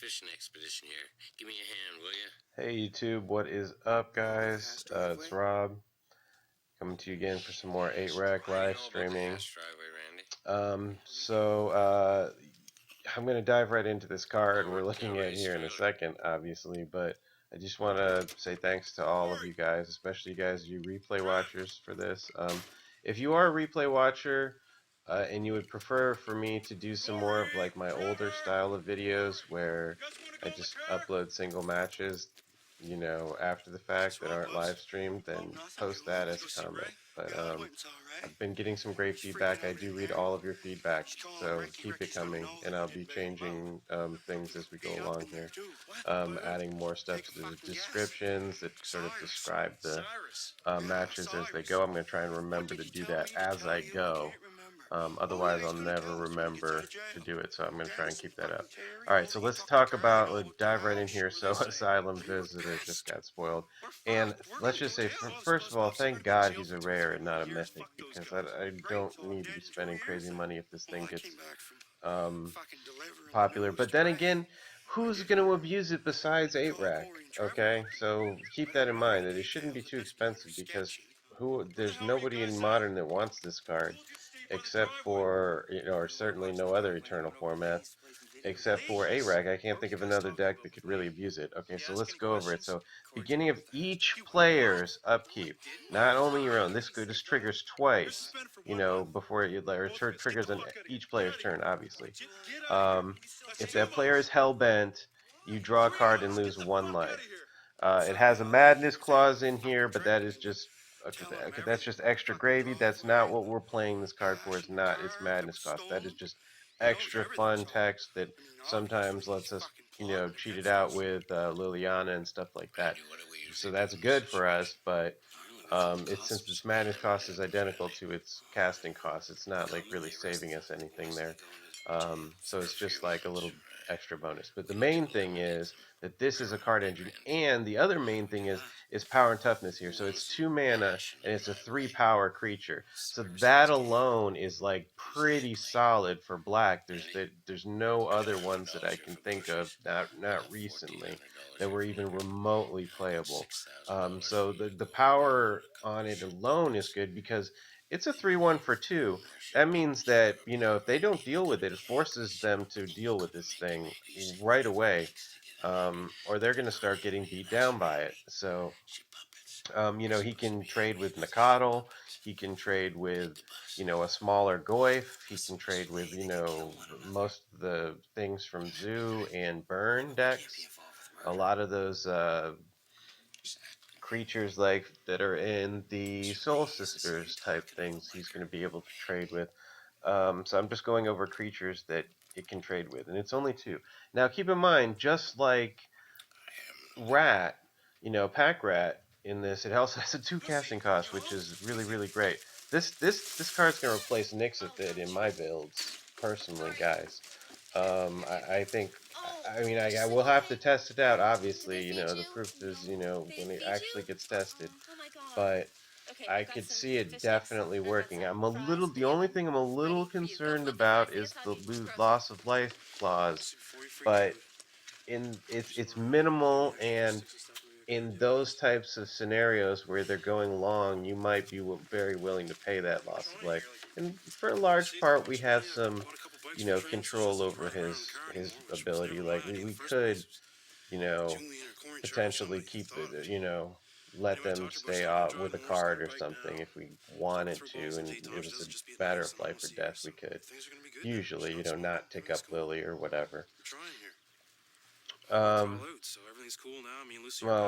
fishing expedition here. Give me a hand, will you? Hey YouTube, what is up, guys? It's Rob coming to you again for some more 8-Rack live streaming. I'm going to dive right into this card we're looking at here in a second, obviously, but I just want to say thanks to all of you guys, especially you guys, you replay watchers, for this. If you are a replay watcher and you would prefer for me to do some more of like my older style of videos where I just upload single matches, you know, after the fact that aren't live streamed, then post that as a comment. But I've been getting some great feedback. I do read all of your feedback, so keep it coming, and I'll be changing things as we go along here, adding more stuff to the descriptions that sort of describe the matches as they go. I'm going to try and remember to do that as I go. Otherwise, I'll never remember to do it, so I'm going to try and keep that up. Alright, so let's dive right in here. So, Asylum Visitor just got spoiled. And let's just say, first of all, thank God he's a rare and not a mythic, because I don't need to be spending crazy money if this thing gets popular. But then again, who's going to abuse it besides 8-Rack? Okay, so keep that in mind, that it shouldn't be too expensive, because there's nobody in Modern that wants this card, except for, you know, or certainly no other Eternal formats, except for 8-Rack. I can't think of another deck that could really abuse it. Okay, so let's go over it. So, beginning of each player's upkeep, not only your own. This triggers twice, you know, before it triggers on each player's turn, obviously. If that player is hell-bent, you draw a card and lose 1 life. It has a madness clause in here, but that is just okay, that's just extra gravy. That's not what we're playing this card for. It's not its madness cost. That is just extra fun text that sometimes lets us, you know, cheat it out with Liliana and stuff like that. So that's good for us, but since its madness cost is identical to its casting cost, it's not like really saving us anything there. So it's just like a little extra bonus. But the main thing is that this is a card engine, and the other main thing is power and toughness here. So it's 2 mana and it's a 3 power creature. So that alone is like pretty solid for black. There's no other ones that I can think of, not recently, that were even remotely playable. So the power on it alone is good, because it's a 3/1 for 2. That means that, you know, if they don't deal with it, it forces them to deal with this thing right away, or they're going to start getting beat down by it. So, you know, he can trade with Nyxathid. He can trade with, you know, a smaller Goyf. He can trade with, you know, most of the things from Zoo and Burn decks. A lot of those creatures like that are in the Soul Sisters type things, he's going to be able to trade with. So I'm just going over creatures that it can trade with, and it's only 2. Now keep in mind, just like Rat, you know, Pack Rat in this, it also has a 2 casting cost, which is really great. This card's going to replace Nyxathid in my builds, personally, guys. I think, I mean, I will have to test it out, obviously, you know, the proof is, you know, when it actually gets tested, but I could see it definitely working. The only thing I'm a little concerned about is the loss of life clause, but it's minimal, and in those types of scenarios where they're going long, you might be very willing to pay that loss of life. And for a large part, we have some, you know, control over his ability. Like we could, you know, potentially keep it, you know, let them stay off with a card or something if we wanted to, and it was a matter of life or death. We could usually, you know, not take up Lily or whatever. Well,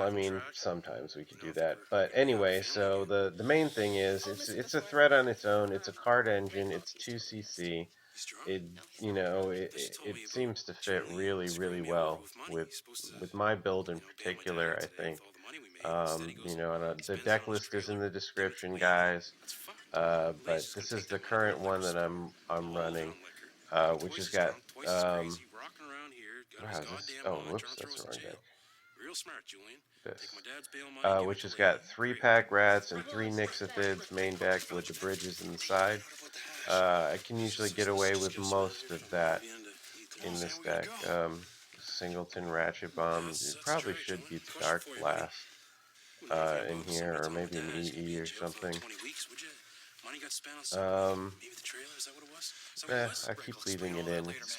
I mean, sometimes we could do that, but anyway. So the main thing is it's a threat on its own. It's a card engine. It's 2 CC. It, you know, it seems to fit really well with my build in particular, I think. You know, and the deck list is in the description, guys. But this is the current one that I'm running, which has got wow, oh, whoops, that's the wrong deck. This, which has got 3 Pack Rats and 3 Nyxathids main deck with the bridges in the side. I can usually get away with most of that in this deck. Singleton Ratchet Bomb. It probably should be the Darkblast in here, or maybe an EE or something. I keep leaving it in. It's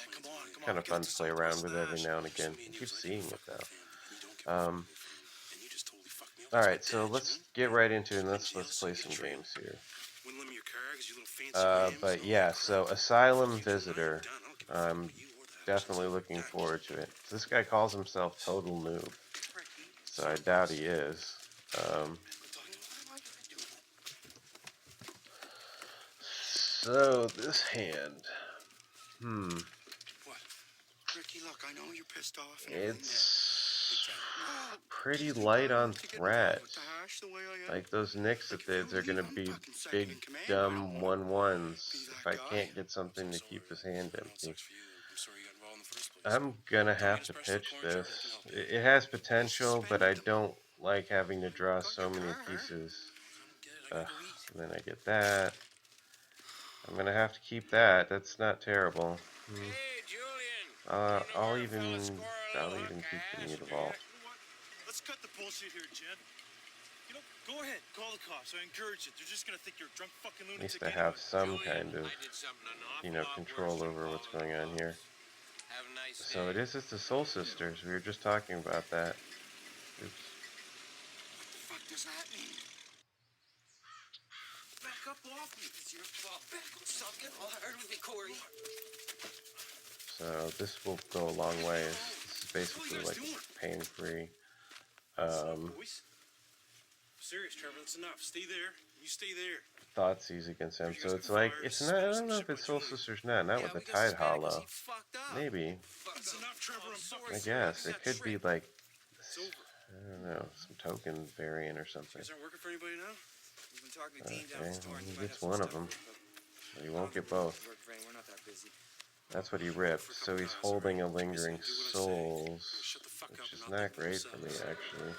kind of fun to play around with every now and again. I keep seeing it though. Alright, so let's get right into it and let's play some games here. But yeah, so Asylum Visitor. I'm definitely looking forward to it. This guy calls himself Total Noob, so I doubt he is. So this hand, it's pretty light on threat. Like those Nyxathids are gonna be big dumb 1/1s if I can't get something to keep his hand empty. I'm gonna have to pitch this. It has potential, but I don't like having to draw so many pieces. And then I get that. I'm gonna have to keep that. That's not terrible. I'll even keep the Mutavault. Let's cut the bullshit here, Jen. You know, go ahead, call the cops. I encourage it. They're just gonna think you're a drunk fucking lunatic. At least I have some kind of, control over what's going on here. So it is just the Soul Sisters. We were just talking about that. Oops. What the fuck does that mean? Back up off me. It's your fault. Back up. Stop getting all hard with me, Corey. So this will go a long way. This is basically like pain-free. Serious, Trevor. That's enough. Stay there. You stay there. Thoughtseize against him. So it's like it's not. I don't know if it's Soul Sisters now. Not with the Tide Hollow. Maybe. I guess it could be like I don't know, some token variant or something. Okay, well, he gets one of them. But he won't get both. That's what he ripped. So he's holding a Lingering Souls, which is not great for me, actually.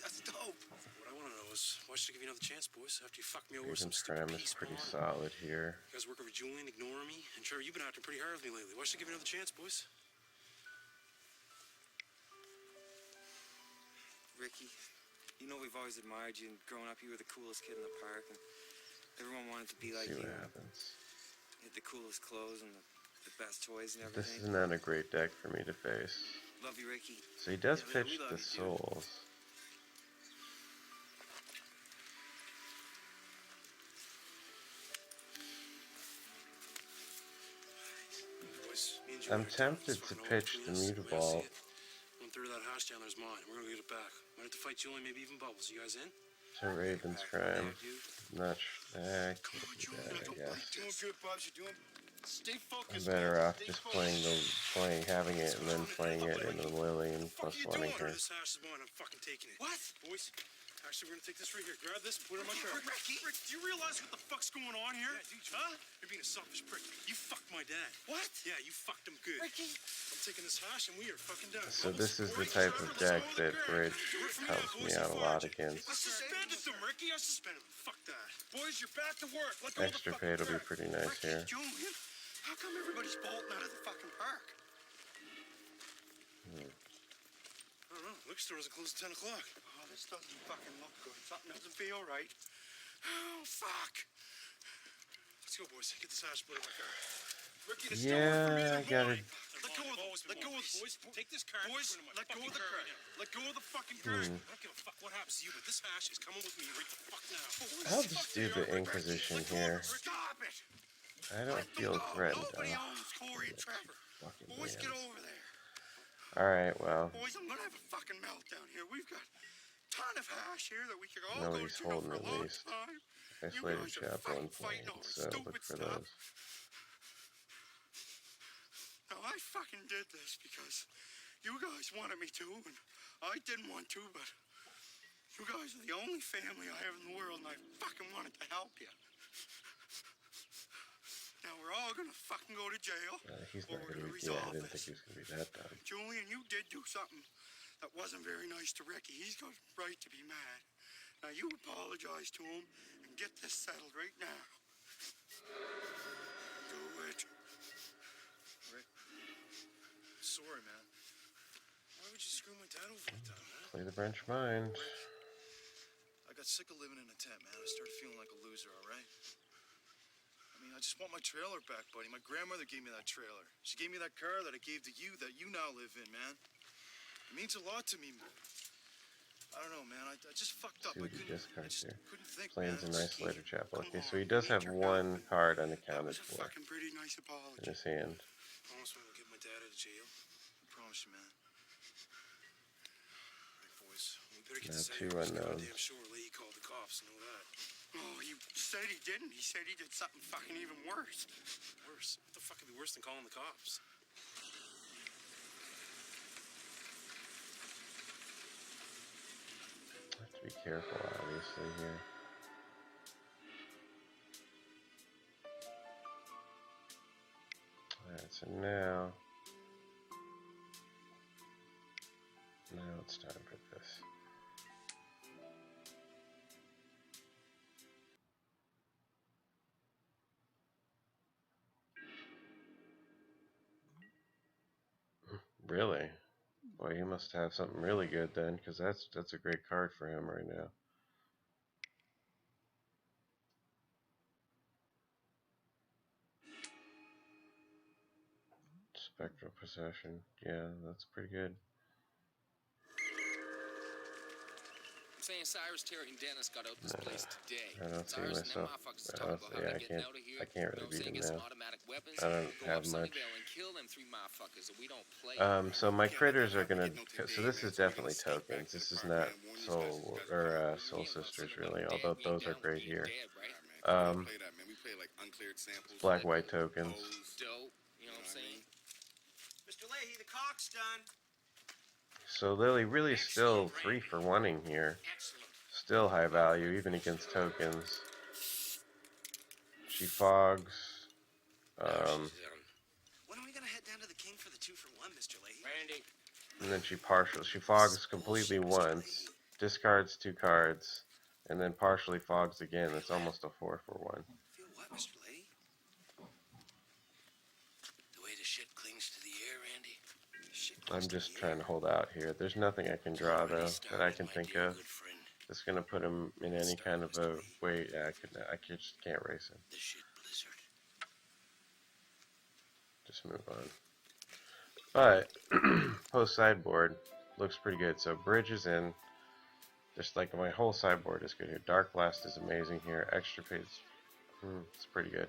That's dope. What I want to know is, why should I give you another chance, boys? After you fucked me over some Tram is pretty solid here. You guys working for Julian, ignoring me? And Trevor, you've been acting pretty hard with me lately. Why should I give you another chance, boys? Ricky, you know we've always admired you, and growing up you were the coolest kid in the park, and everyone wanted to be like you. See what happens. You had the coolest clothes and the best toys and everything. This is not a great deck for me to face. Love you, Ricky. So he does pitch the Souls. I'm tempted to pitch the Mutavault. 1/3 of that hash down there's mine. We're gonna get it back. Might have to fight Julian, maybe even Bubbles. You guys in? To Raven's Crime. Not sure. I can't do that, I guess. Doing good, Bubs. You're doing. Stay focused. I'm better off just having it and then playing it in the Lily and +1ing her. This hash is mine. I'm fucking taking it. What? Boys, actually, we're gonna take this right here. Grab this and put it in my car. Rick, do you realize what the fuck's going on here? Yeah, dude, huh? You're being a selfish prick. You fucked my dad. What? Yeah, you fucked him good. Ricky. I'm taking this hash and we are fucking done. So this is the type of deck that Bridge helps me out a lot against. I suspended them, Ricky. I suspended them. Fuck that. Boys, you're back to work. Let go of the Extirpate will be pretty nice here. Julian, how come everybody's bolting out of the fucking park? I don't know. Liquor store doesn't close at 10 o'clock. Oh, this doesn't fucking look good. Something doesn't feel right. Oh, fuck. Let's go, boys. Get this hash split in my car. Ricky, this Yeah, I got it. Let go of the boys. Take this car. Boys, let go of the car. Let go of the fucking car. I don't give a fuck what happens to you, but this hash is coming with me right the fuck now. I'll just do the Inquisition here. Stop it. I don't feel threatened. Nobody owns Corey and Trevor. Boys, get over there. Alright, well. Boys, I'm gonna have a fucking meltdown here. We've got a ton of hash here that we could all Nobody's go to holding for a at long least. time. Isolated Chaplain Plains, so look for those. Now, I fucking did this because you guys wanted me to, and I didn't want to, but you guys are the only family I have in the world, and I fucking wanted to help you. Now, we're all gonna fucking go to jail. He's not gonna be, I didn't think he was gonna be that dumb. Julian, you did do something that wasn't very nice to Ricky. He's got a right to be mad. Now, you apologize to him and get this settled right now. Do it. sorry, man. Why would you screw my dad over like that, man? Play the branch mind. I got sick of living in a tent, man. I started feeling like a loser, all right? I mean, I just want my trailer back, buddy. My grandmother gave me that trailer. She gave me that car that I gave to you that you now live in, man. It means a lot to me, man. I don't know, man. I just fucked up. See what he discards here. Couldn't think, Plains man. and Isolator Chapel. Okay, so he does have one card unaccounted for Fucking pretty nice in apology. his hand. Promise me we'll get my dad out of jail. I promise you, man. Right, boys. We better get Now this two out. unknowns. Damn sure Lee called the cops. Know that. Oh, he said he didn't. He said he did something fucking even worse. Worse? What the fuck could be worse than calling the cops? Have to be careful, obviously, here. Alright, so now it's time for this. Really? Boy, he must have something really good then, because that's a great card for him right now. Spectral Possession. Yeah, that's pretty good. I'm saying Cyrus, Terry, and Dennis got out this place today. I don't see Cyrus and them myself. motherfuckers talking about how they're getting out of here. I can't really beat him Get some now. automatic weapons. I don't go have up much. Sunnyvale and kill them three motherfuckers, and we don't play. So my critters are gonna. So this is definitely tokens. This is not soul or soul sisters really. Although those are great here. Black white tokens. Dope. You know what I'm saying? Mr. Leahy, the cock's done. So Lily really still 3 for 1-ing here. Still high value even against tokens. She fogs. She's down. When are we gonna head down to the King for the 2 for 1, Mr. Leahy? Randy. And then she fogs completely once, discards 2 cards, and then partially fogs again. It's almost a 4 for 1. Feel what, Mr. Leahy? The way the shit clings to the air, Randy. I'm just trying to hold out here. There's nothing I can draw though that I can think of that's gonna put him in any kind of a way. Yeah, I just can't race him. The shit blizzard. Just move on. But post sideboard looks pretty good. So bridge is in. Just like my whole sideboard is good here. Darkblast is amazing here. Extirpate's it's pretty good.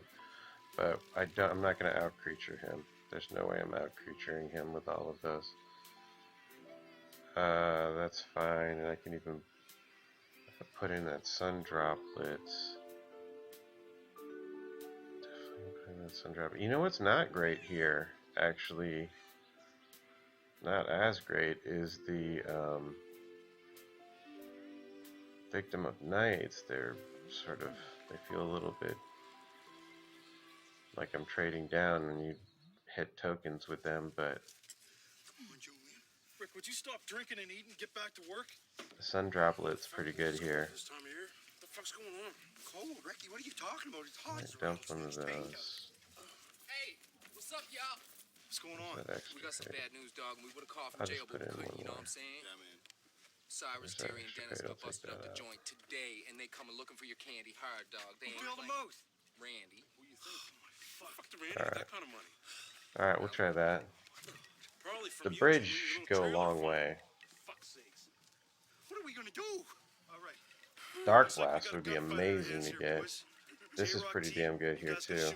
But I'm not gonna out creature him. There's no way I'm out creaturing him with all of those. That's fine, and I can even put in that Sun Droplet. Definitely put in that Sun Droplet. You know what's not great here, actually, not as great, is the Victim of Nights. They're sort of, they feel a little bit like I'm trading down when you hit tokens with them, but Come on, Julian. Rick, would you stop drinking and eating and get back to work? the Sun Droplet's pretty good here. This time of year? What the fuck's going on? Cold, Ricky. What are you talking about? It's hot. I dump one of those. Hey, what's up, y'all? What's going on? That We got some extra bad news, dog, and we would have called I'll from just jail, put but we in couldn't, one you know more. what I'm saying? Yeah, man. Cyrus, There's that Terry, and extra Dennis crate, got I'll take busted up that the out. joint today, and they coming looking for your candy hard, dog. They ain't Bail them playing. out. Randy, who you think? Fuck the Randy with that kind of money. Alright, we'll try that. Probably The from you, bridge Julian, should your go a little long trailer way. farm. Fuck's sakes. What are we gonna do? All right. Darkblast would be amazing to get. This is pretty damn good here too.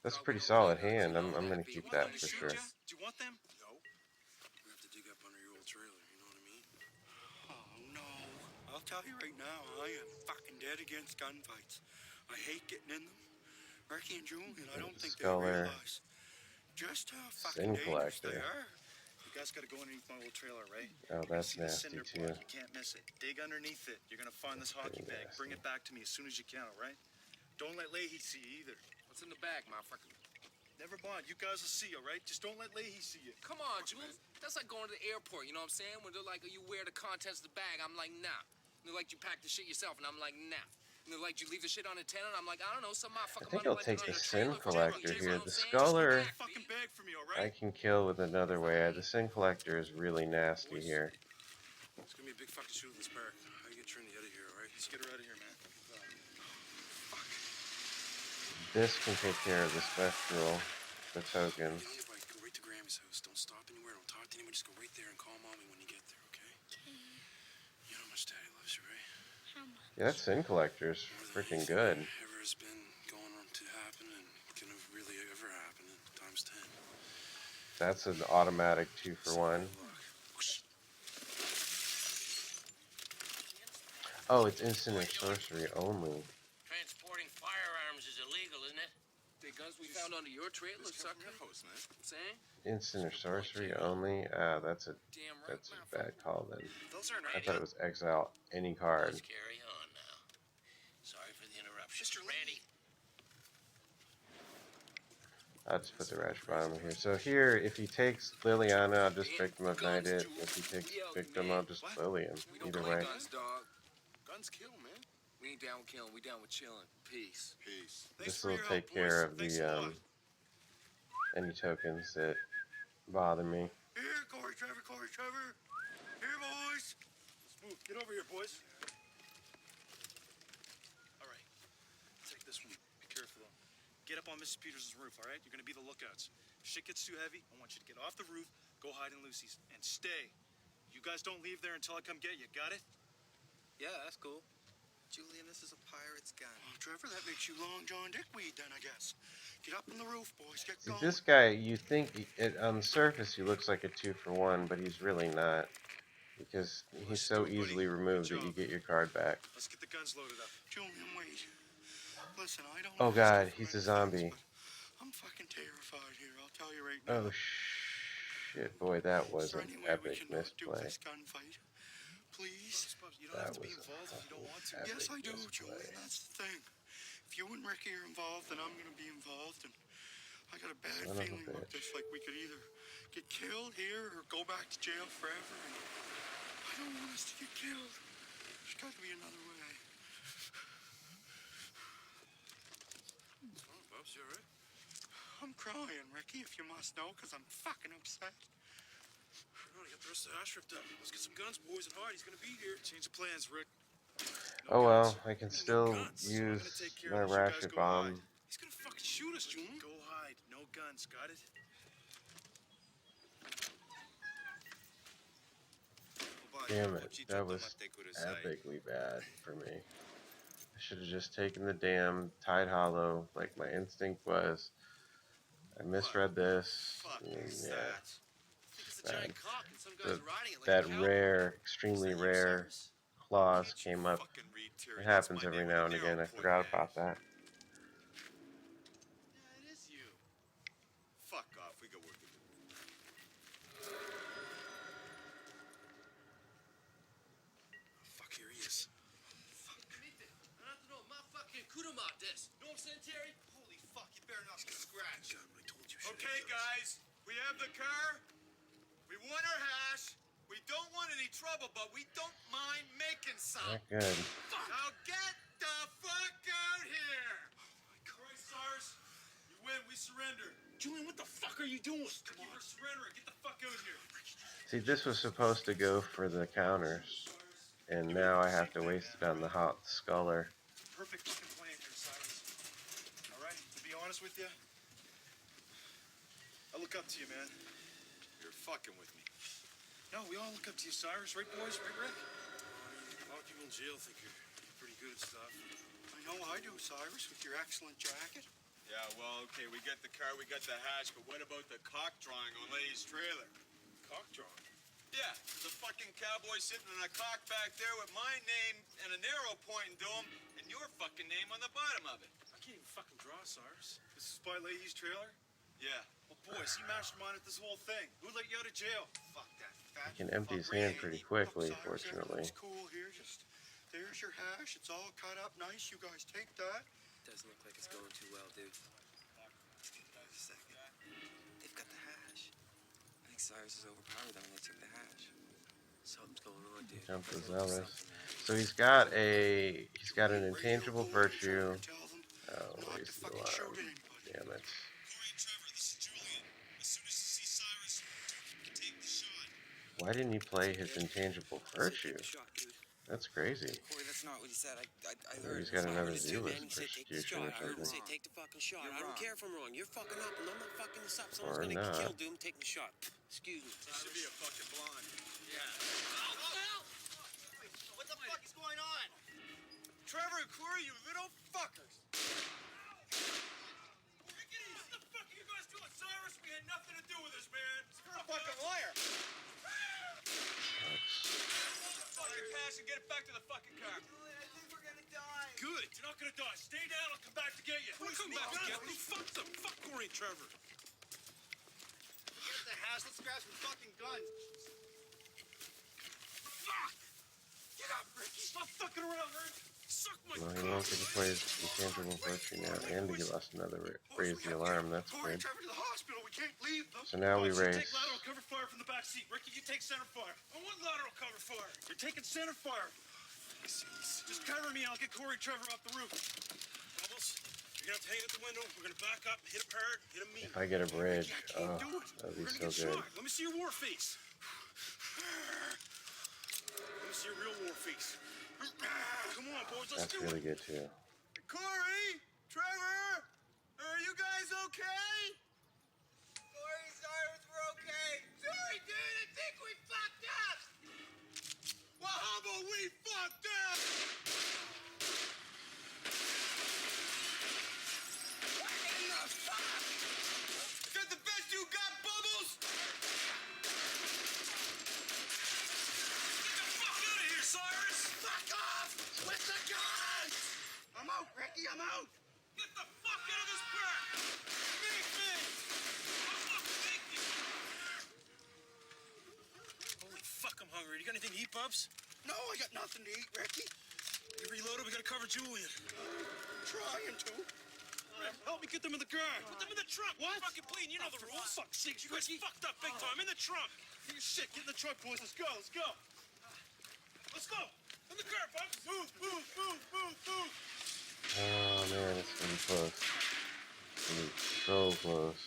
That's a pretty solid hand. I'm gonna keep that for sure. Do you want them? No. We have to dig up under your old trailer, you know what I mean? Oh no. I'll tell you right now, I am fucking dead against gunfights. I hate getting in them. Ricky and Julian, I don't think they Sculler. realize just how Sin fucking dangerous they Collector. are. You guys gotta go underneath my old trailer, right? Oh, that's See the nasty cinder too. block, you can't miss it. Dig underneath it. You're gonna find this hockey pretty bag. Bring it back to me as soon as you can, all right? Don't let Leahy see you either. What's in the bag, motherfucker? Never mind. You guys will see, all right? Just don't let Leahy see you. Come on, Jules. That's like going to the airport, you know what I'm saying? When they're like, you wear the contents of the bag, I'm like, nah. They're like, you pack the shit yourself, and I'm like, nah. You And they're like, "You leave the shit unattended?" I'm like, "I don't know, some I motherfucker think might I'll have left take it the under a Sin trailer for Collector Jay here. Ron The Sands. Scholar Fucking bag for me, all I right? can kill with another way. The Sin Collector is really nasty here. It's gonna be a big fucking shoot in this barrack. How you get Trinity out of here, all right? Let's get her out of here, man. Fuck. This can take care of the Spectral, the tokens. Get on your bike, go right to Grammy's house. Don't stop anywhere, don't talk to anyone. Just go right there and call Mommy when you get there, okay? You know how much Daddy loves you, right? How much? Yeah, that Sin Collector is freaking good. Ever has been going on to happen and gonna really ever happen in times 10. That's an automatic 2-for-1. Oh, it's instant or sorcery only. Transporting firearms is illegal, isn't it? The guns we found under your trailer, sucker. House, man. Saying? Instant or sorcery only? Ah, that's a Damn right. bad call then. Those aren't I thought it was exile any card. Let's carry on now. Sorry for the interruption. Mr. Randy. I'll just put the Ratchet Bomb here. So here, if he takes Liliana, I'll just Victim of Night it. If he takes Victim, I'll just Lily him. We don't Either play way. guns, dog. Guns kill, man. We ain't down with killing. We down with chilling. Peace. Peace. This will take care of the any tokens that bother me. Here, Corey Trevor. Here, boys. Let's move. Get over here, boys. All right. Take this one. Be careful, though. Get up on Mrs. Peters' roof, all right? You're going to be the lookouts. If shit gets too heavy, I want you to get off the roof, go hide in Lucy's, and stay. You guys don't leave there until I come get you. Got it? Yeah, that's cool. Julian, this is a pirate's gun. Oh, Trevor, that makes you Long John Dickweed then, I guess. Get up on the roof, boys. Get See, going. this guy, you think on the surface he looks like a 2-for-1, but he's really not. Because he's so easily removed that you get your card back. Let's get the guns loaded up. Julian, wait. Listen, I don't Oh know god, stuff he's from a zombie. anything, but I'm fucking terrified here, I'll tell you right now. Oh shit, boy, that was Is there an any way we epic can not do misplay. this gunfight? Please? You don't That have to be was involved if you don't want to. epic Yes, I do, misplay. Julian. That's the thing. If you and Ricky are involved, then I'm gonna be involved, and I got a bad Son of a feeling about bitch. this. Like we could either get killed here or go back to jail forever. And I don't want us to get killed. There's got to be another way. Oh, Bubs, you alright? I'm crying, Ricky, if you must know, because I'm fucking upset. I got the rest of the ash ripped up. Let's get some guns, boys, and hard. He's gonna be here. Change the plans, Rick. Oh well, guns. I can No still guns. So I'm use gonna take care my of this. You guys Ratchet go hide. Bomb. He's gonna fucking shoot us, Julian. Go hide. No guns. Got it? Damn it, that was epically bad for me. I should have just taken the damn Tide Hollow like my instinct was. I misread this. And yeah, It's a giant cock and some The- guy's riding it like that a cowboy. rare, extremely rare clause came up. It happens every now and again. I forgot about that. Yeah, it is you. Fuck off. We go work it. Fuck, here he is. I have to know my fucking kudama this. You know what I'm saying, Terry? Holy fuck, you better not get scratched. God, I told you. Okay, guys, we have the car. We want our hash. We don't want any trouble, but we don't mind making some. Not good. Now get the fuck out here! Christ, Cyrus. You win. We surrender. Julian, what the fuck are you doing? Come on. We're surrendering. Get the fuck out here. See, this was supposed to go for the counters, and now I have to waste it on the hot sculler. Perfect fucking plan here, Cyrus. All right? To be honest with you, I look up to you, man. You're fucking with me. No, we all look up to you, Cyrus. Right, boys? Right, Rick? A lot of people in jail think you're pretty good at stuff. I know I do, Cyrus, with your excellent jacket. Yeah, well, okay, we got the car, we got the hash, but what about the cock drawing on Lay's trailer? Cock drawing. Yeah, there's a fucking cowboy sitting on a cock back there with my name and an arrow pointing to him, and your fucking name on the bottom of it. I can't even fucking draw, Cyrus. This is Spy Leahy's trailer? Yeah. Well, boys, he masterminded this whole thing. Who let you out of jail? Fuck that fat. He can empty his fuck hand Randy. pretty quickly, Look, Cyrus, fortunately. everything's cool here. Just there's your hash. It's all cut up nice. You guys take that. Doesn't look like it's going too well, dude. Second. They've got the hash. I think Cyrus is overpowered them when they took the hash. Something's going on, dude. Jump the Zealous. So he's got an intangible virtue. Oh, where's the alarm? Damn it. Corey, Trevor, this is Julian. As soon as you see Cyrus, take the shot. Why didn't he play his intangible virtue? That's crazy. Corey, that's not what he said. I Maybe heard. he's got That's not another what he said, man. Zealous He said take the persecution or shot. I heard him say something. take the fucking shot. You're I don't wrong. care if I'm wrong. You're fucking up, and I'm not fucking this up. Someone's Or gonna not. get killed, dude. I'm taking the shot. Excuse me. This should be a fucking blonde. What the fuck is going on? Trevor and Corey, you little fuckers. What the fuck are you guys doing, Cyrus? We had nothing to do with this, man. You're a fucking liar. Fucking pass and get it back to the fucking car. Julian, I think we're gonna die. Good. You're not gonna die. Stay down. I'll come back to get you. Come back to get me. Fuck them. Fuck Corey and Trevor. Get the hash. Let's grab some fucking guns. Fuck! Get up, Ricky. Stop fucking around, Rick. Suck my Well, he won't get to play his intangible virtue now, and he lost another raise the alarm. That's Corey good. and Trevor to the hospital. We can't leave them. So now we Boss, you raise. take lateral cover fire from the back seat. Ricky, you take center fire. I want lateral cover fire. You're taking center fire. Just cover me. I'll get Corey and Trevor off the roof. Bubbles, you're gonna have to hang at the window. We're gonna back up, hit him hard, hit him mean. If I get a bridge, Ricky, I can't oh, do it. that'd be We're so gonna get good. shot. Let me see your war face. Let me see your real war face. Come on, boys. Let's That's do really it. good too. Corey, Trevor, are you guys okay? Corey, Cyrus, we're okay. Sorry, dude. I think we fucked up. Well, how about we fucked up? Is that the best you got, Bubbles? Get the fuck out of here, Cyrus! Fuck off with the guns! I'm out, Ricky. I'm out. Get the fuck out of this park! Make me! Thank you! Holy fuck, I'm hungry. You got anything to eat, Bubs? No, I got nothing to eat, Ricky. You reloaded, we gotta cover Julian. Trying to. Help me get them in the car. Put them in the trunk. What? Fucking please, you know the rules. Fuck sakes, you guys fucked up big time. In the trunk. Shit, get in the trunk, boys. Let's go, let's go. Let's go. In the car, Bubs. Move, move, move, move, move. Oh man, it's gonna be close. It's gonna be so close.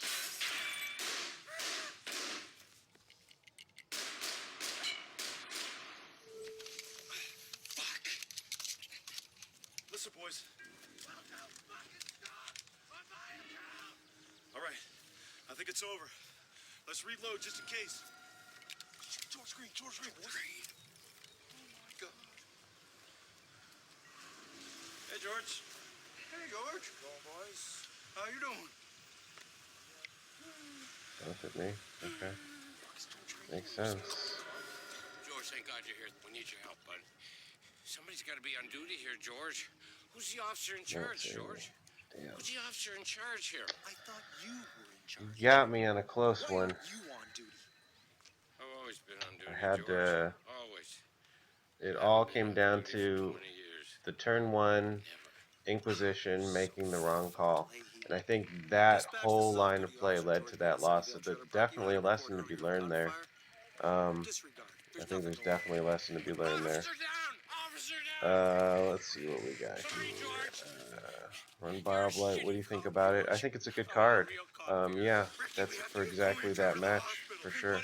Listen, boys. All right, I think it's over. Let's reload just in case. George Green, boys. Oh my God. Hey, George. Hey, George. Go, boys. How you doing? Look at me. Okay. Makes sense. George, thank God you're here. We need your help, bud. Somebody's got to be on duty here, George. Who's the officer in charge, see. George? Damn. Who's the officer in charge here? I thought you were in charge. You got me on a close one. You on duty? I've always been on duty, I had George. to. Always. It all came down Duty for to 20 years. the turn one Inquisition making the wrong call. And I think that whole line of play led to that loss. So there's definitely a lesson to be learned there. I think there's definitely a lesson to be learned there. Officer down! Officer down! Let's see what we got Sorry, here. George. Run Bioblight, what do you think about it? I think it's a good card. Yeah, that's for exactly that match, for sure.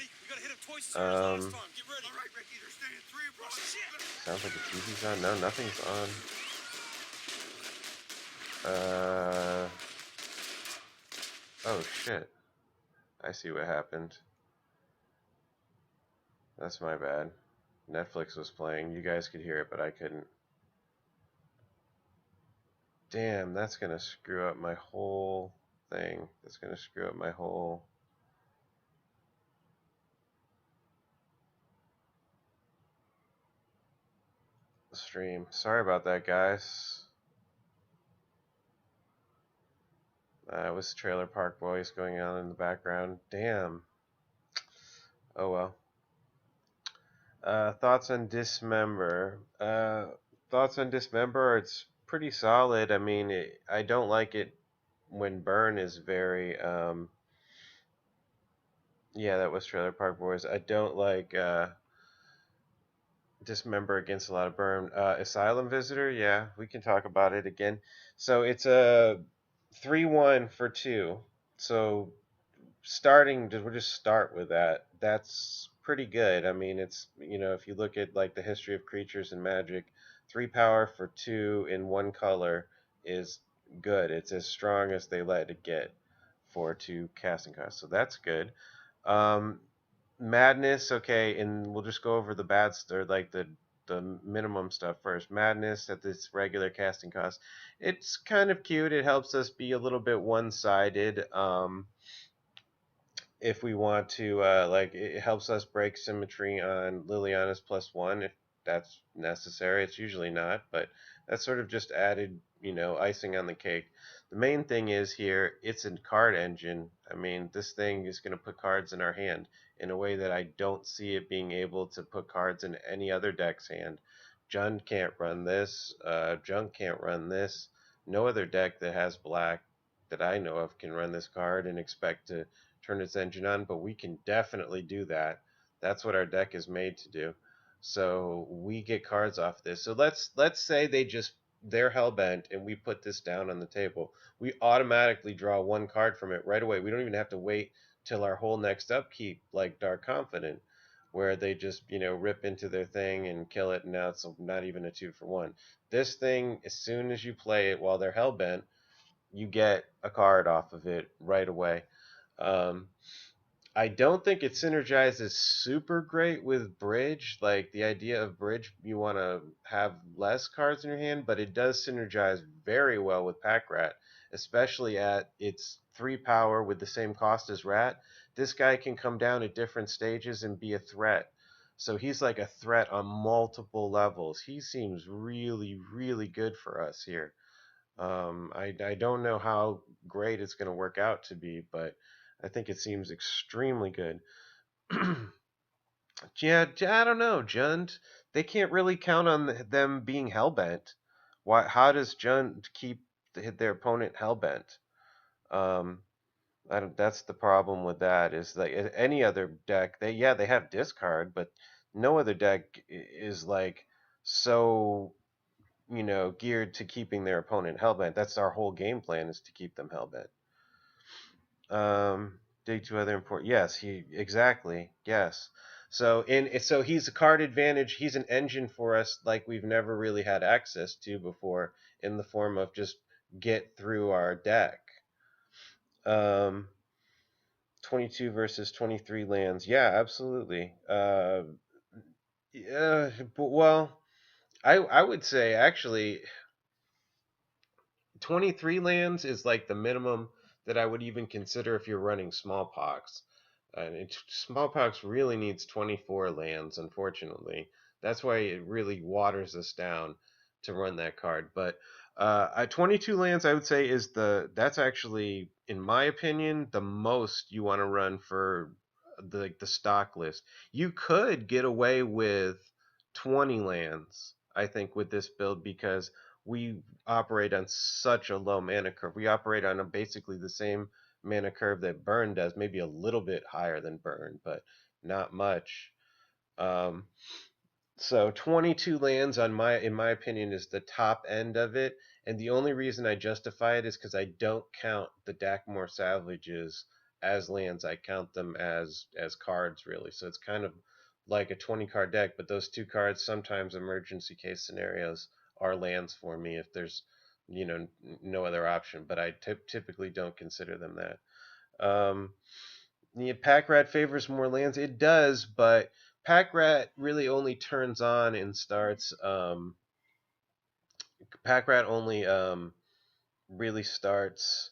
Sounds like the TV's on. No, nothing's on. Oh shit. I see what happened. That's my bad. Netflix was playing. You guys could hear it, but I couldn't. Damn, that's gonna screw up my whole thing. That's gonna screw up my whole... stream. Sorry about that, guys. It was Trailer Park Boys going on in the background. Damn. Oh well. Thoughts on Dismember. Thoughts on Dismember, it's pretty solid. I mean, I don't like it when Burn is very... yeah, that was Trailer Park Boys. I don't like... Dismember against a lot of burn. Asylum Visitor, yeah, we can talk about it again. So it's a 3/1 for 2. So we'll just start with that. That's pretty good. I mean, it's, if you look at like the history of creatures and Magic, 3 power for 2 in 1 color is good. It's as strong as they let it get for 2 casting costs. So that's good. Um, Madness, okay, and we'll just go over the or like the minimum stuff first. Madness at this regular casting cost. It's kind of cute. It helps us be a little bit one-sided. If we want to, like, it helps us break symmetry on Liliana's +1 if that's necessary. It's usually not, but that's sort of just added, icing on the cake. The main thing is here, it's a card engine. I mean, this thing is going to put cards in our hand in a way that I don't see it being able to put cards in any other deck's hand. Jund can't run this. Junk can't run this. No other deck that has black that I know of can run this card and expect to turn its engine on, but we can definitely do that. That's what our deck is made to do. So we get cards off this. So let's say they're hellbent and we put this down on the table. We automatically draw 1 card from it right away. We don't even have to wait till our whole next upkeep like Dark Confident, where they just, rip into their thing and kill it, and now it's not even a 2 for 1. This thing, as soon as you play it while they're hellbent, you get a card off of it right away. I don't think it synergizes super great with Bridge. Like, the idea of Bridge, you want to have less cards in your hand, but it does synergize very well with Pack Rat, especially at its 3 power with the same cost as Rat. This guy can come down at different stages and be a threat. So he's like a threat on multiple levels. He seems really, really good for us here. I don't know how great it's going to work out to be, but I think it seems extremely good. Yeah, I don't know, Jund. They can't really count on them being hellbent. Why? How does Jund keep their opponent hellbent? Um, I don't, that's the problem with that. Is like any other deck, they have discard, but no other deck is like so geared to keeping their opponent hellbent. That's our whole game plan, is to keep them hellbent. Dig to other important. Yes, he exactly. Yes. So he's a card advantage. He's an engine for us like we've never really had access to before, in the form of just get through our deck. 22 versus 23 lands. Yeah, absolutely. Yeah, but well, I would say actually 23 lands is like the minimum that I would even consider if you're running Smallpox. And Smallpox really needs 24 lands, unfortunately. That's why it really waters us down to run that card. But 22 lands, I would say, that's actually, in my opinion, the most you want to run for the stock list. You could get away with 20 lands, I think, with this build, because we operate on such a low mana curve. We operate on basically the same mana curve that Burn does, maybe a little bit higher than Burn, but not much. So 22 lands in my opinion is the top end of it, and the only reason I justify it is because I don't count the Dakmor Salvages as lands. I count them as cards, really. So it's kind of like a 20 card deck, but those 2 cards, sometimes emergency case scenarios, are lands for me if there's no other option, but I typically don't consider them that. Pack Rat favors more lands. It does, but Pack Rat really only turns on and starts. Pack Rat only really starts.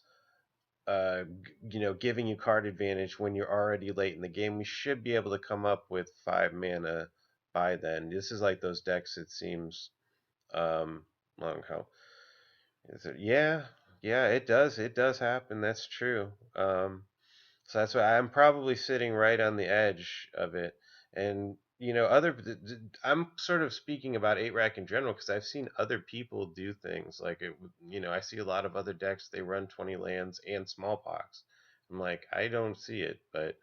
Giving you card advantage when you're already late in the game. We should be able to come up with 5 mana by then. This is like those decks, it seems. Long how? Is it? Yeah, it does. It does happen. That's true. So that's why I'm probably sitting right on the edge of it. And I'm sort of speaking about 8-rack in general because I've seen other people do things like it. I see a lot of other decks, they run 20 lands and Smallpox. I'm like, I don't see it, but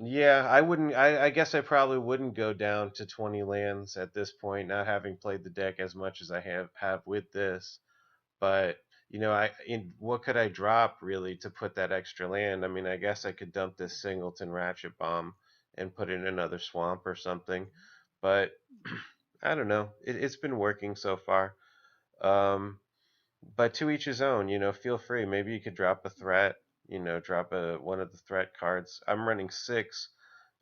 Yeah, I wouldn't. I guess I probably wouldn't go down to 20 lands at this point, not having played the deck as much as I have with this. But what could I drop really to put that extra land? I mean, I guess I could dump this Singleton Ratchet Bomb and put in another swamp or something. But I don't know. It's been working so far. But to each his own. Feel free. Maybe you could drop a threat. Drop one of the threat cards. I'm running 6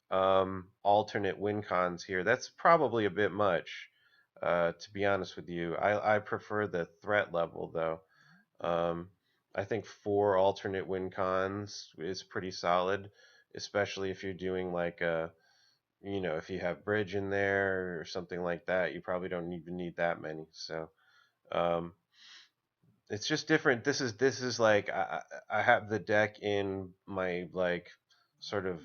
alternate win cons here. That's probably a bit much, to be honest with you. I prefer the threat level though. I think 4 alternate win cons is pretty solid, especially if you're doing like if you have bridge in there or something like that. You probably don't even need that many. So um, it's just different. This is like I have the deck in my like sort of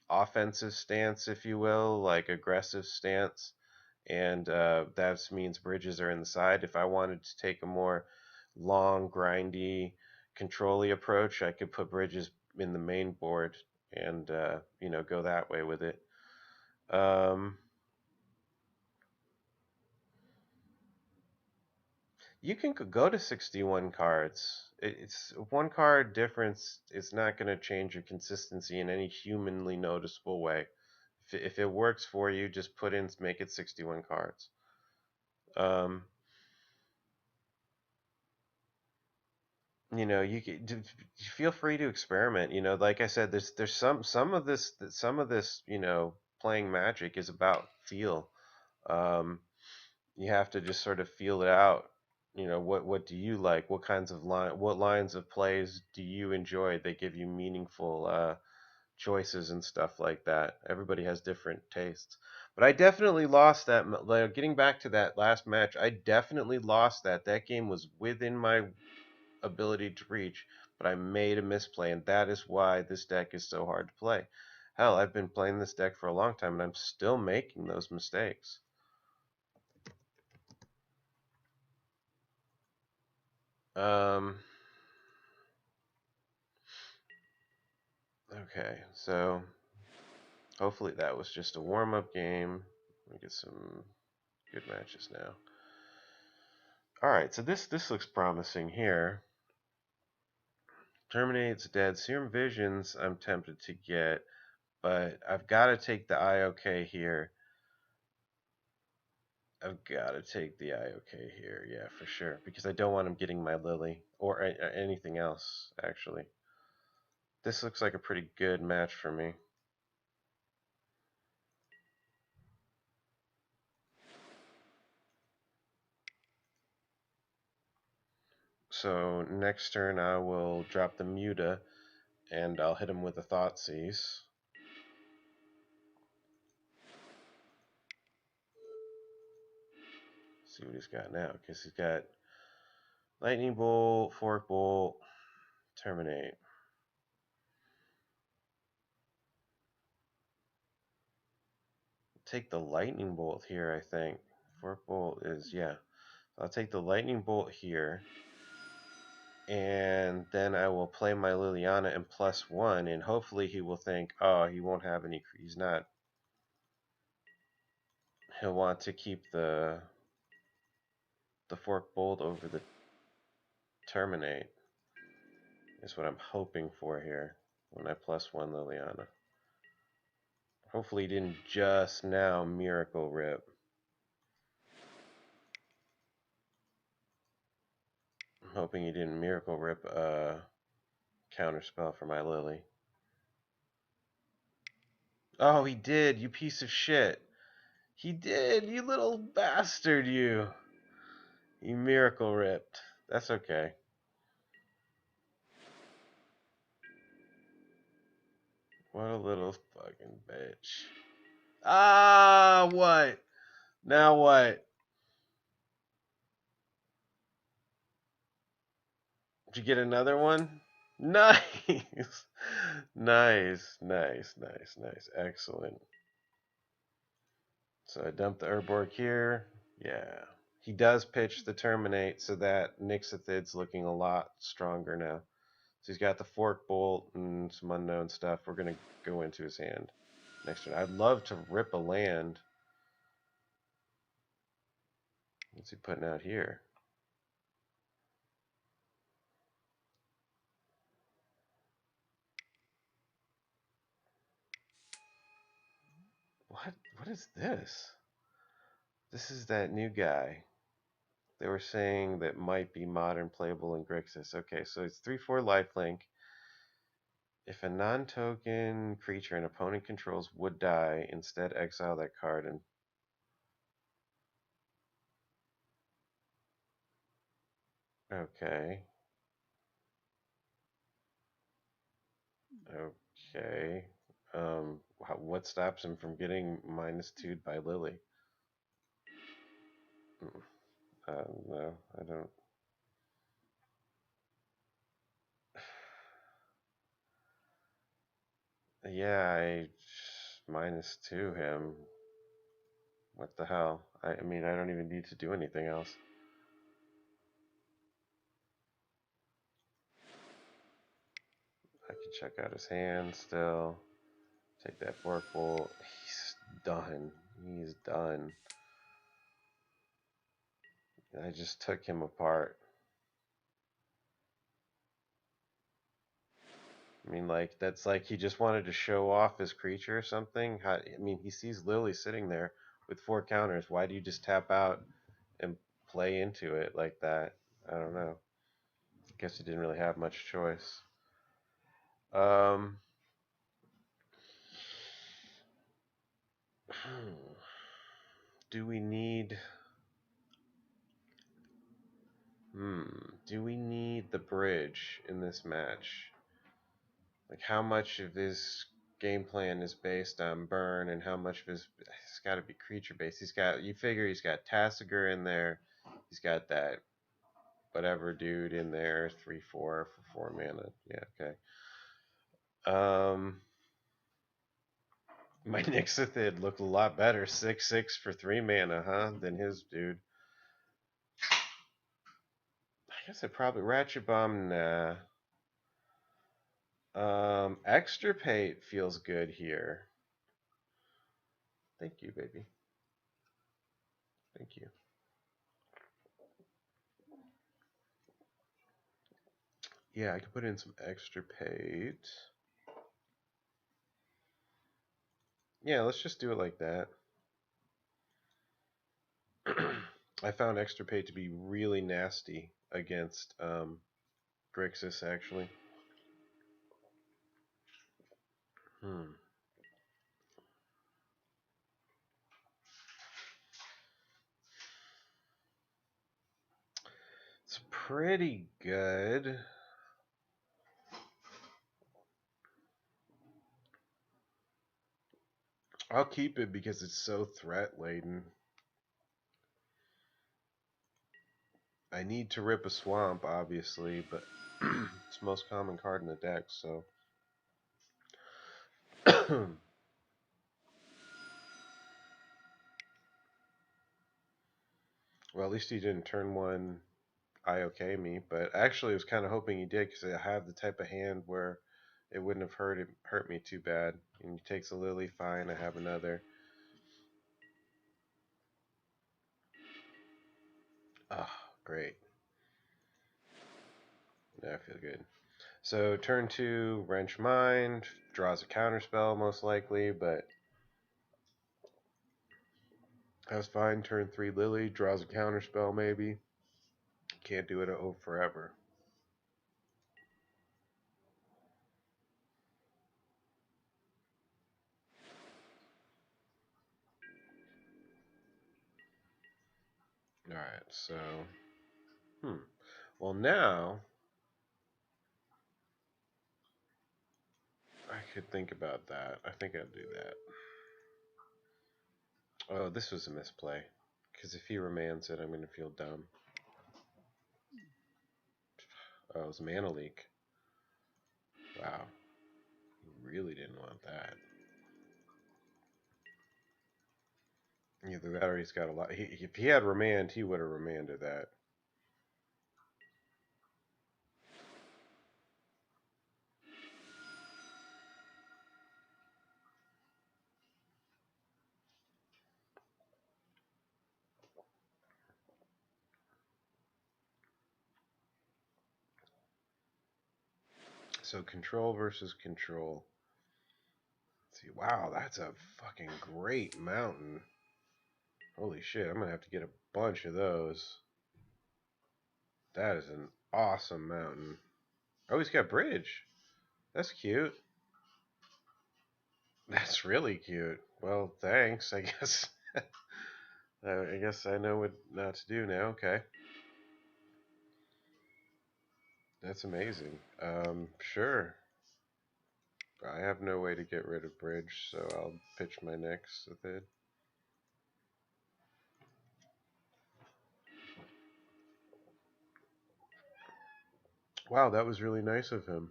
offensive stance, if you will, like aggressive stance, and that means bridges are in the side. If I wanted to take a more long, grindy, controlly approach, I could put bridges in the main board and go that way with it. You can go to 61 cards. It's one card difference. It's not going to change your consistency in any humanly noticeable way. If it works for you, just make it 61 cards. You feel free to experiment. Like I said, there's some of this playing Magic is about feel. You have to just sort of feel it out. What do you like? What lines of plays do you enjoy? They give you meaningful choices and stuff like that. Everybody has different tastes. But I definitely lost that. Like, getting back to that last match, I definitely lost that. That game was within my ability to reach, but I made a misplay, and that is why this deck is so hard to play. Hell, I've been playing this deck for a long time, and I'm still making those mistakes. Okay, so hopefully that was just a warm-up game. We get some good matches now. All right, so this looks promising here. Terminate's dead. Serum Visions I'm tempted to get, but I've got to take the IOK here. I've got to take the IOK here, yeah, for sure, because I don't want him getting my Lily or anything else, actually. This looks like a pretty good match for me. So next turn I will drop the Muta, and I'll hit him with a Thoughtseize. See what he's got now, because he's got Lightning Bolt, Fork Bolt, Terminate. Take the Lightning Bolt here, I think. Fork Bolt is, yeah. I'll take the Lightning Bolt here. And then I will play my Liliana and +1, and hopefully he will think, oh, he won't have any, he's not, he'll want to keep the Fork Bolt over the Terminate, is what I'm hoping for here when I +1 Liliana. Hopefully he didn't just now Miracle Rip. I'm hoping he didn't Miracle Rip a counterspell for my Lily. Oh, he did, you piece of shit. He did, you little bastard, you. You Miracle Ripped. That's okay. What a little fucking bitch. Ah, what? Now what? Did you get another one? Nice. Nice, nice, nice, nice. Excellent. So I dumped the Urborg here. Yeah. He does pitch the Terminate, so that Nyxathid's looking a lot stronger now. So he's got the Fork Bolt and some unknown stuff. We're going to go into his hand next turn. I'd love to rip a land. What's he putting out here? What is this? This is that new guy. They were saying that might be modern playable in Grixis. Okay, so it's 3/4 lifelink. If a non-token creature an opponent controls would die, instead exile that card and okay. Okay. What stops him from getting -2'd by Lily? No, I don't. Yeah, I -2 him. What the hell? I mean, I don't even need to do anything else. I can check out his hand still. Take that Fork Bolt. He's done. He's done. I just took him apart. I mean, like, that's like he just wanted to show off his creature or something. I mean, he sees Lily sitting there with 4 counters. Why do you just tap out and play into it like that? I don't know. Guess he didn't really have much choice. Do we need... do we need the bridge in this match? Like, how much of his game plan is based on burn, and how much of his... It's got to be creature based. You figure he's got Tassiger in there. He's got that whatever dude in there, 3/4 for 4 mana. Yeah, okay. My Nyxathid looked a lot better, 6/6 for 3 mana, huh? Than his dude. I guess it probably Ratchet Bomb. Nah. Extirpate feels good here. Thank you, baby. Thank you. Yeah, I could put in some Extirpate. Yeah, let's just do it like that. I found Extirpate to be really nasty against Grixis, actually. It's pretty good. I'll keep it because it's so threat laden. I need to rip a swamp, obviously, but it's the most common card in the deck, so. Well, at least he didn't turn one IOK me, but actually I was kind of hoping he did because I have the type of hand where it wouldn't have hurt me too bad. And he takes a Lily, fine, I have another. Ah, great. Yeah, I feel good. So turn 2, Wrench Mind, draws a counterspell most likely, but that's fine. Turn 3, Lily, draws a counterspell maybe. Can't do it forever. Alright, so... Well, now... I could think about that. I think I'll do that. Oh, this was a misplay. Because if he remands it, I'm going to feel dumb. Oh, it was Mana Leak. Wow. He really didn't want that. Either that or he's got a lot... if he had remand, he would have remanded that. So control versus control. Let's see, wow, that's a fucking great mountain. Holy shit, I'm gonna have to get a bunch of those. That is an awesome mountain. Oh, he's got bridge. That's cute. That's really cute. Well, thanks, I guess. I guess I know what not to do now. Okay. That's amazing. Sure. I have no way to get rid of bridge, so I'll pitch my Nyxathid. Wow, that was really nice of him.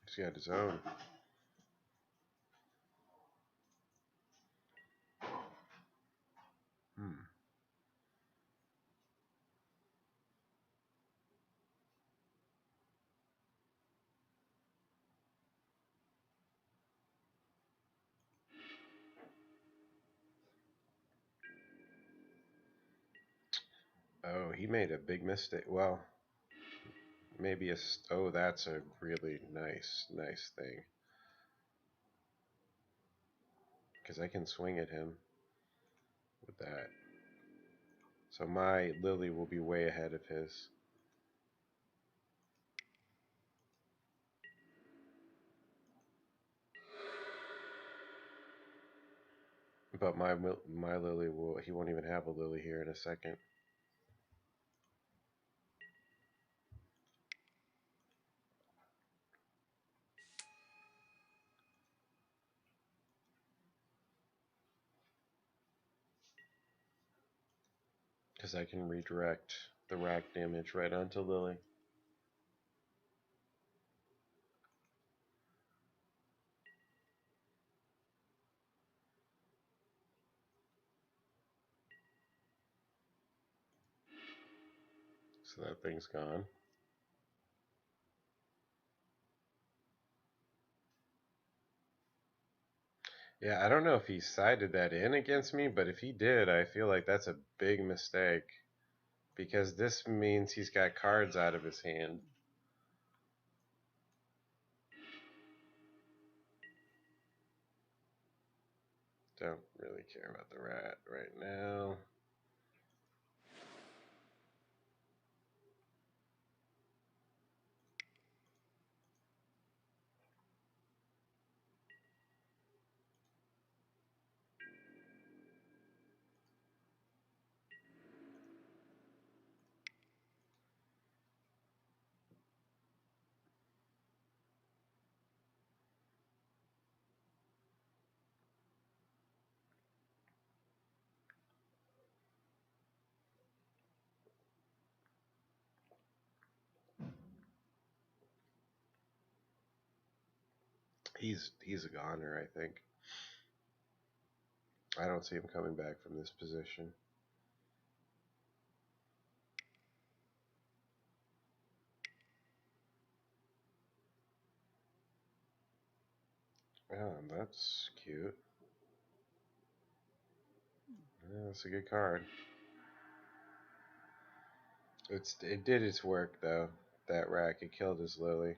He's got his own. Oh, he made a big mistake. Well, maybe oh, that's a really nice thing. Because I can swing at him with that. So my Lily will be way ahead of his. But my Lily he won't even have a Lily here in a second. Because I can redirect the rack damage right onto Lily. So that thing's gone. Yeah, I don't know if he sided that in against me, but if he did, I feel like that's a big mistake. Because this means he's got cards out of his hand. Don't really care about the rat right now. He's a goner, I think. I don't see him coming back from this position. Oh, that's cute. Yeah, that's a good card. It did its work though. That rack, it killed his Lily.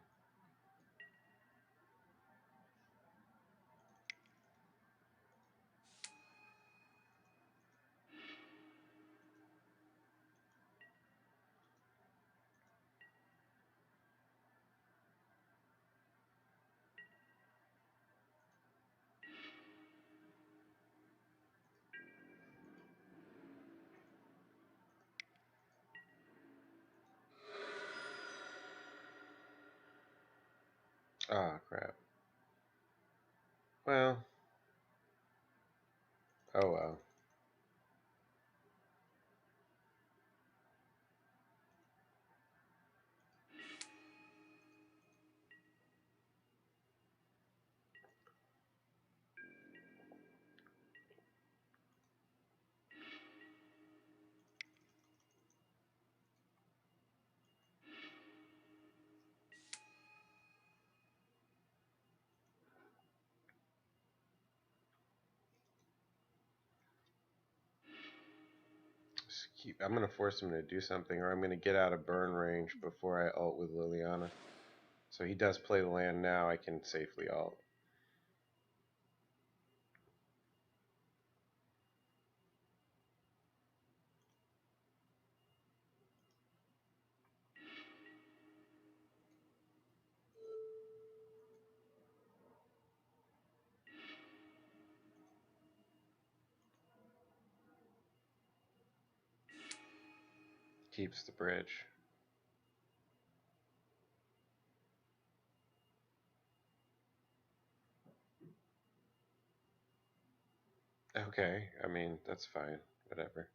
Ah, crap. Well. Oh well. I'm gonna force him to do something, or I'm gonna get out of burn range before I ult with Liliana. So he does play the land now. I can safely ult. Keeps the bridge. Okay, I mean, that's fine. Whatever.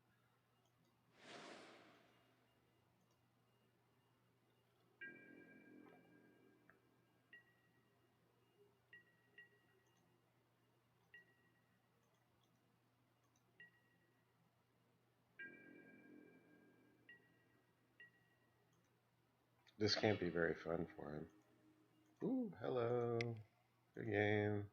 This can't be very fun for him. Ooh, hello. Good game.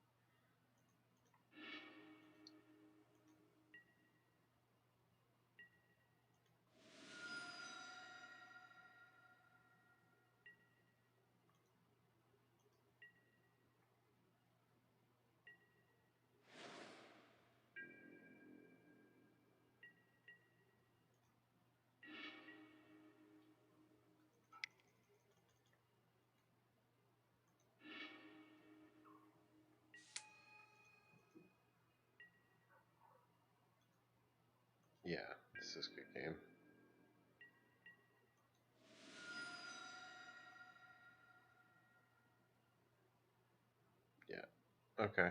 Yeah, this is a good game. Yeah. Okay.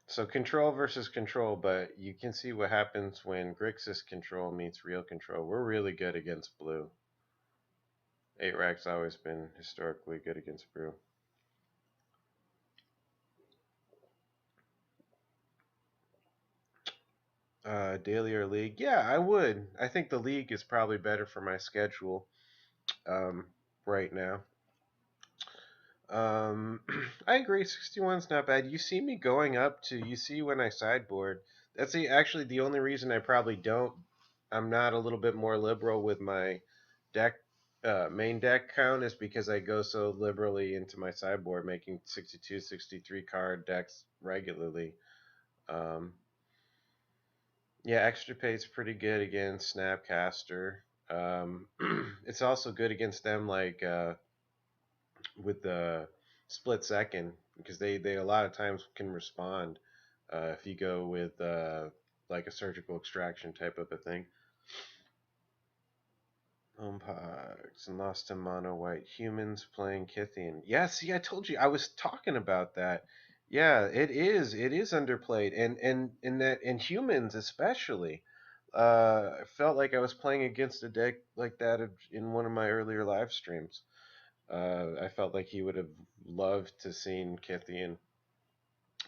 So control versus control, but you can see what happens when Grixis control meets real control. We're really good against blue. 8-Rack's always been historically good against blue. Daily or league? Yeah, I would. I think the league is probably better for my schedule right now. I agree. 61's not bad. You see me going up to. You see when I sideboard. That's actually the only reason I probably don't. I'm not a little bit more liberal with my deck, main deck count is because I go so liberally into my sideboard, making 62, 63 card decks regularly. Yeah, Extirpate's pretty good against Snapcaster. It's also good against them, like with the split second, because they a lot of times can respond if you go with like a surgical extraction type of a thing. Homepox and lost to mono white humans playing Kythian. Yeah, see, I told you I was talking about that. Yeah, it is. It is underplayed, and in that in humans especially. I felt like I was playing against a deck like that in one of my earlier live streams. I felt like he would have loved to seen Kythian.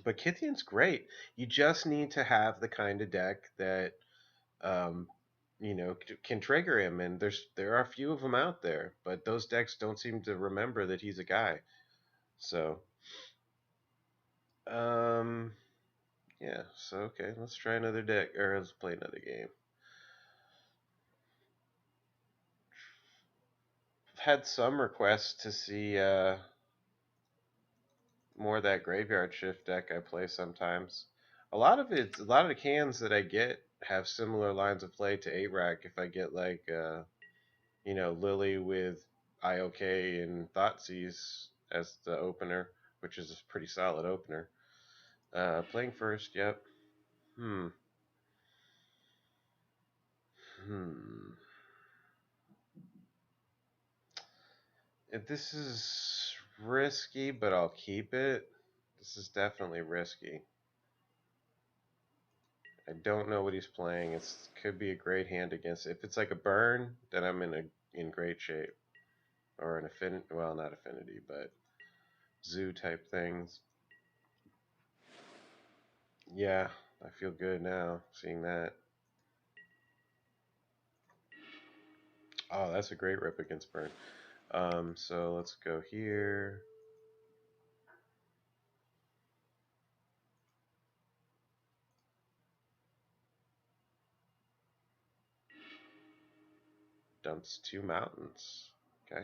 But Kythian's great. You just need to have the kind of deck that um, can trigger him, and there are a few of them out there, but those decks don't seem to remember that he's a guy. So, um, yeah. So okay, let's try another deck, or let's play another game. I've had some requests to see more of that graveyard shift deck I play sometimes. A lot of the cans that I get have similar lines of play to 8-Rack. If I get like Lily with IOK and Thoughtseize as the opener, which is a pretty solid opener. Playing first, yep. Hmm. This is risky, but I'll keep it. This is definitely risky. I don't know what he's playing. It could be a great hand against it. If it's like a burn, then I'm in great shape. Or an affinity, well, not affinity, but zoo type things. Yeah, I feel good now seeing that. Oh, that's a great rip against burn. So let's go here. dumps 2 mountains. Okay.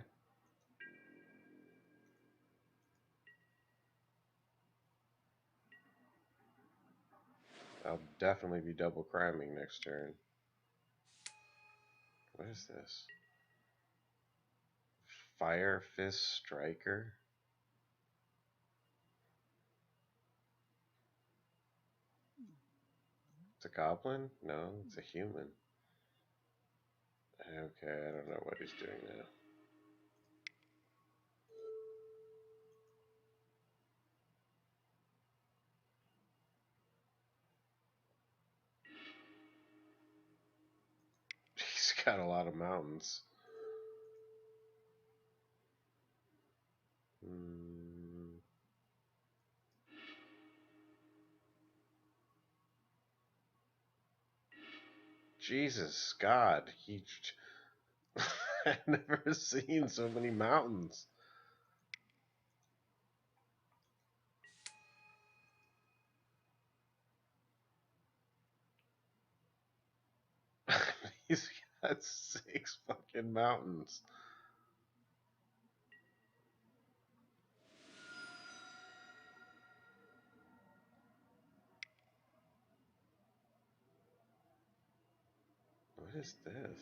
I'll definitely be double criming next turn. What is this? Fire Fist Striker? It's a goblin? No, it's a human. Okay, I don't know what he's doing now. He's got a lot of mountains. Jesus, God, I've never seen so many mountains. He's got 6 fucking mountains. What is this?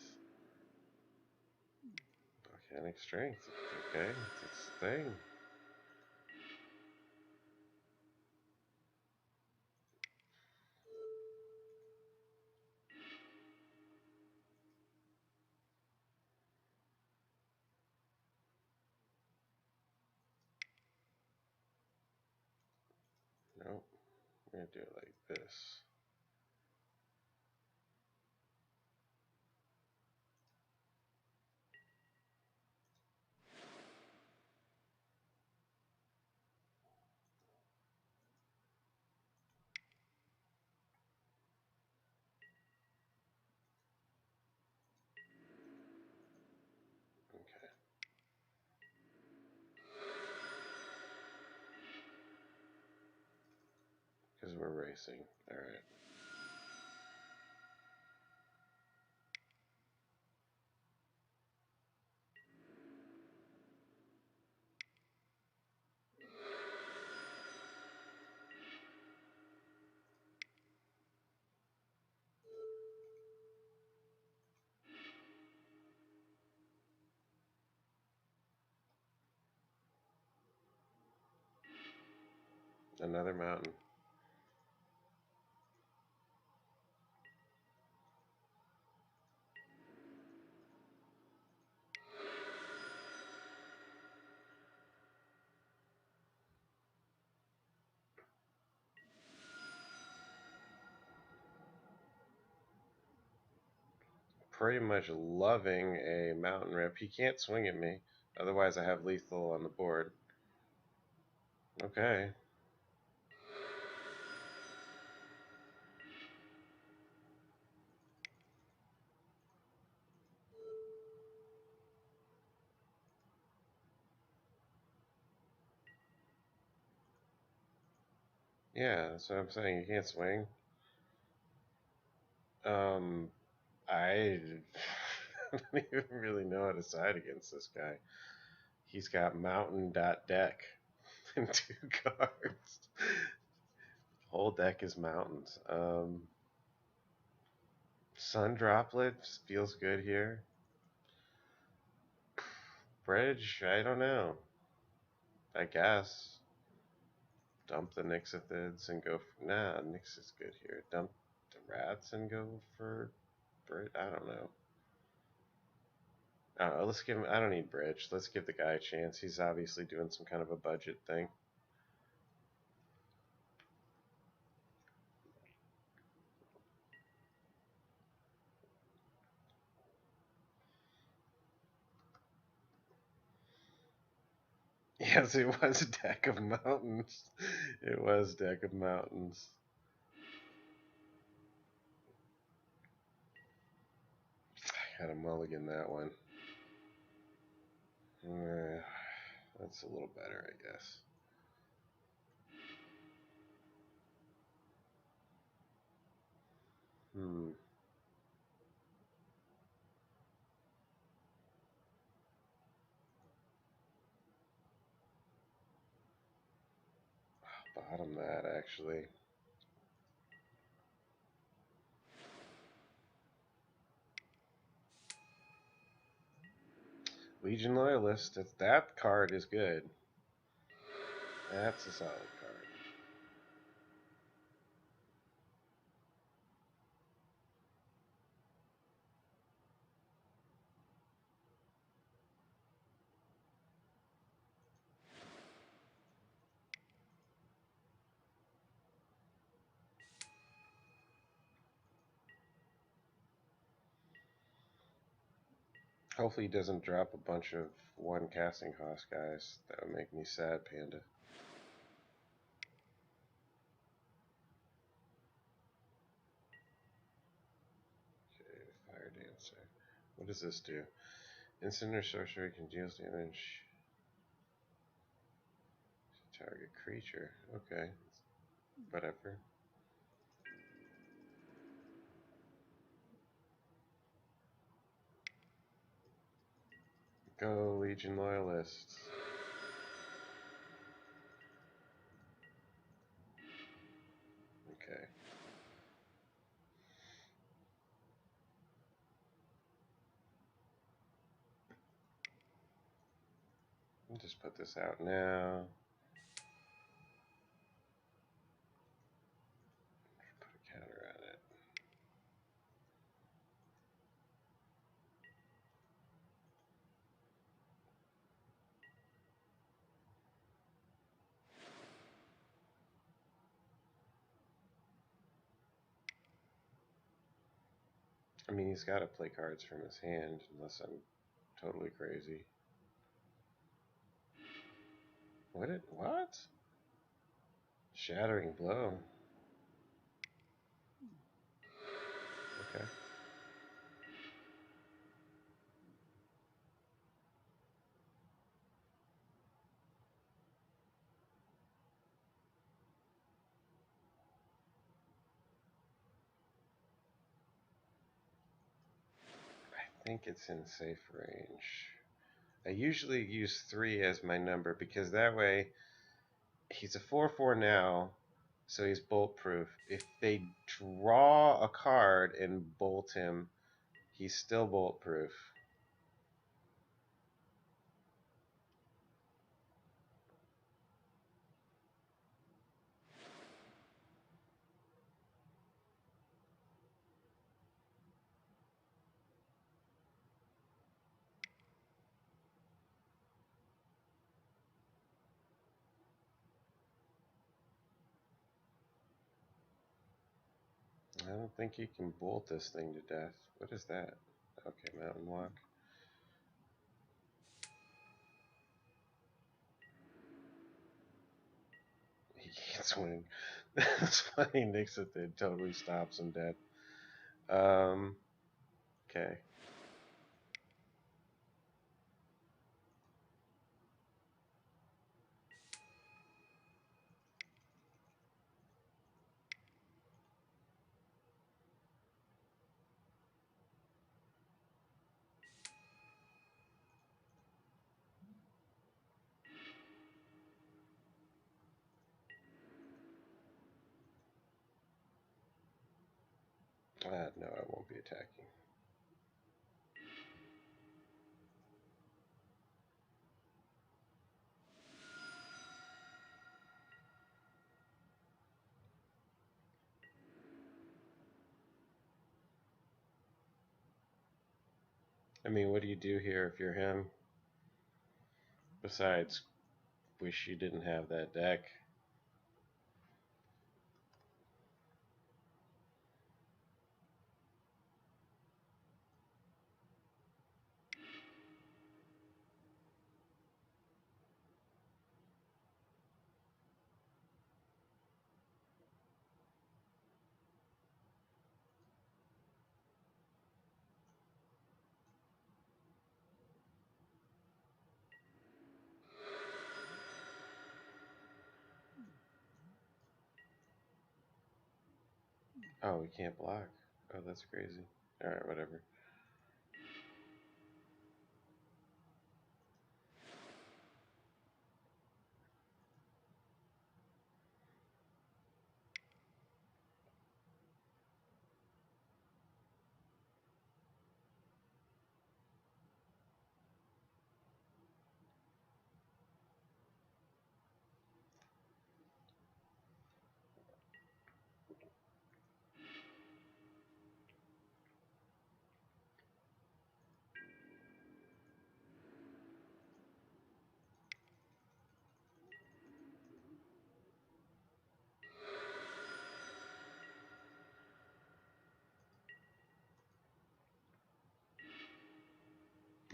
Volcanic strength. Okay, it's its thing. Nope. I'm gonna do it like this. Okay. Because we're racing. Alright. Another mountain. Pretty much loving a mountain rip. He can't swing at me. Otherwise I have lethal on the board. Okay. Yeah, that's what I'm saying. You can't swing. I don't even really know how to side against this guy. He's got mountain.deck and 2 cards. Whole deck is mountains. Sun Droplet feels good here. Bridge, I don't know. I guess. Dump the Nyxathids and go for... Nah, Nyx is good here. Dump the rats and go for... Bridge? I don't know. Let's give him... I don't need Bridge. Let's give the guy a chance. He's obviously doing some kind of a budget thing. Yes, it was a deck of mountains. It was a deck of mountains. I gotta mulligan that one. That's a little better, I guess. bottom that, actually. Legion Loyalist. That card is good. That's a solid card. Hopefully he doesn't drop a bunch of one casting cost guys. That would make me sad, Panda. Okay, Fire Dancer. What does this do? Instant or sorcery can deal damage to target creature. Okay, whatever. Go, Legion Loyalists. Okay. I'll just put this out now. Put a counter on it. I mean, he's got to play cards from his hand, unless I'm totally crazy. What? Shattering Blow. Okay. I think it's in safe range. I usually use 3 as my number because that way he's a 4/4 now, so he's bolt proof. If they draw a card and bolt him, he's still bolt proof. I don't think you can bolt this thing to death. What is that? Okay, Mountain Walk. He can't swing. That's funny. Nyxathid totally stops him dead. Okay. No, I won't be attacking. I mean, what do you do here if you're him? Besides, wish you didn't have that deck. Oh, we can't block. Oh, that's crazy. Alright, whatever.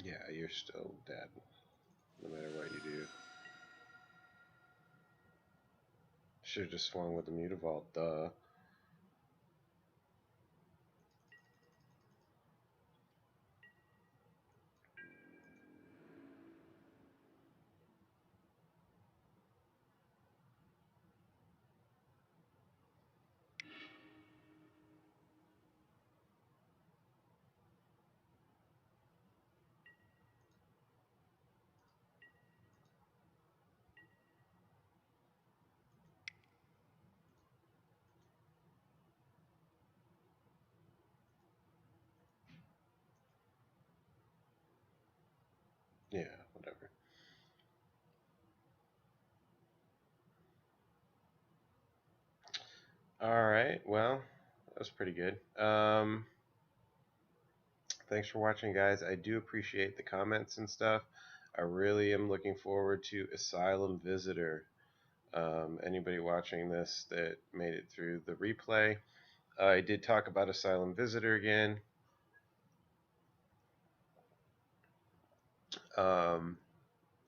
Yeah, you're still dead, no matter what you do. Should have just swung with the Mutavault, duh. Yeah, whatever. Alright, well, that was pretty good. Thanks for watching, guys. I do appreciate the comments and stuff. I really am looking forward to Asylum Visitor. Anybody watching this that made it through the replay, I did talk about Asylum Visitor again.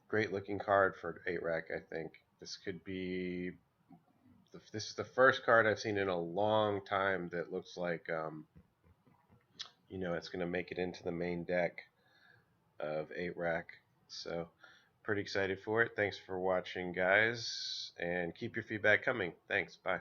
Great looking card for 8-rack, I think. This could be... This is the first card I've seen in a long time that looks like, you know, it's going to make it into the main deck of 8-rack. So, pretty excited for it. Thanks for watching, guys, and keep your feedback coming. Thanks. Bye.